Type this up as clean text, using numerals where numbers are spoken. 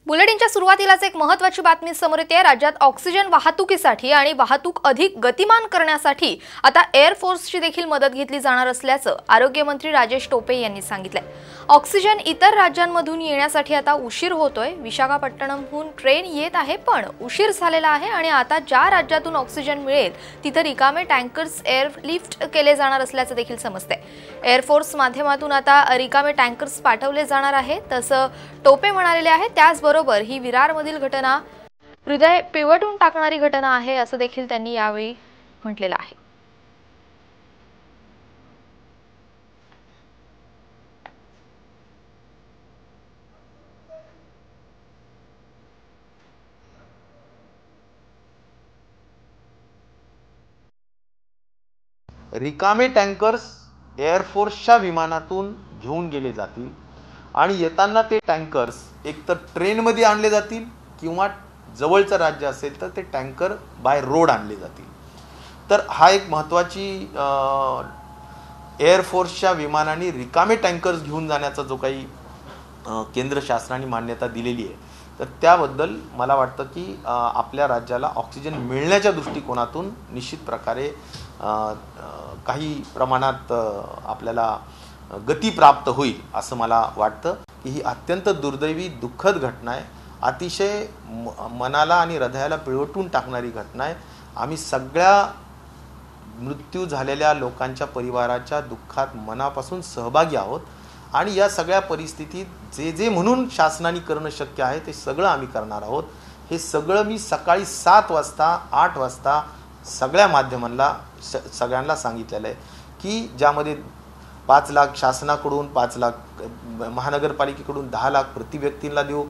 बुलेटिनच्या सुरुवातीलाच एक महत्त्वाची बातमी समोर येते। राज्यात ऑक्सिजन वाहतुकीसाठी आणि वाहतूक अधिक गतिमान करण्यासाठी आता एअर फोर्सची देखील मदत घेतली जाणार असल्याचं आरोग्य मंत्री राजेश टोपे यांनी सांगितलंय। ऑक्सिजन इतर राज्यांमधून येण्यासाठी आता उशीर होतोय। विशाखापट्टणमहून ट्रेन येत आहे पण उशीर झालेला आहे आणि आता ज्या राज्यातून ऑक्सिजन मिळेल तिथे रिकामे टँकर्स एअरलिफ्ट केले जाणार असल्याचं देखील समजतंय। एअर फोर्स माध्यमातून आता रिकामे टँकर्स पाठवले जाणार आहेत तसं टोपे म्हणालेले आहेत। त्याचबरोबर ही विरारमधील घटना हृदय पिवटून टाकणारी घटना आहे असं देखील त्यांनी यावेळी म्हटलेलं आहे। रिकामे टँकर्स एअरफोर्सच्या विमानातून घेऊन गेले जातील आणि येताना ते टँकर्स एकतर ट्रेनमध्ये आणले जातील किंवा जवळचं राज्य असेल तर ते टँकर बाय रोड आणले जातील। तर हा एक महत्त्वाची एअरफोर्सच्या विमानांनी रिकामे टँकर्स घेऊन जाण्याचा जो काही केंद्र शासनाने मान्यता दिलेली आहे तर त्याबद्दल मला वाटतं की आपल्या राज्याला ऑक्सिजन मिळण्याच्या दृष्टिकोनातून निश्चित प्रकारे काही प्रमाणात आपल्याला गती प्राप्त होईल असं मला वाटतं की ही अत्यंत दुर्दैवी दुःखद घटना आहे। अतिशय मनाला आणि हृदयाला पिळवटून टाकणारी घटना आहे। आम्ही सगळ्या मृत्यू झालेल्या लोकांच्या परिवाराच्या दुःखात मनापासून सहभागी आहोत आणि या सगळ्या परिस्थितीत जे म्हणून शासनाने करणं शक्य आहे ते सगळं आम्ही करणार आहोत। हे सगळं मी सकाळी 7 वाजता 8 वाजता सगळ्या माध्यमांना सगळ्यांना सांगितलेलं आहे की ज्यामध्ये 5 लाख शासनाकडून 5 लाख महानगरपालिकेकडून 10 लाख प्रति व्यक्तींना देऊ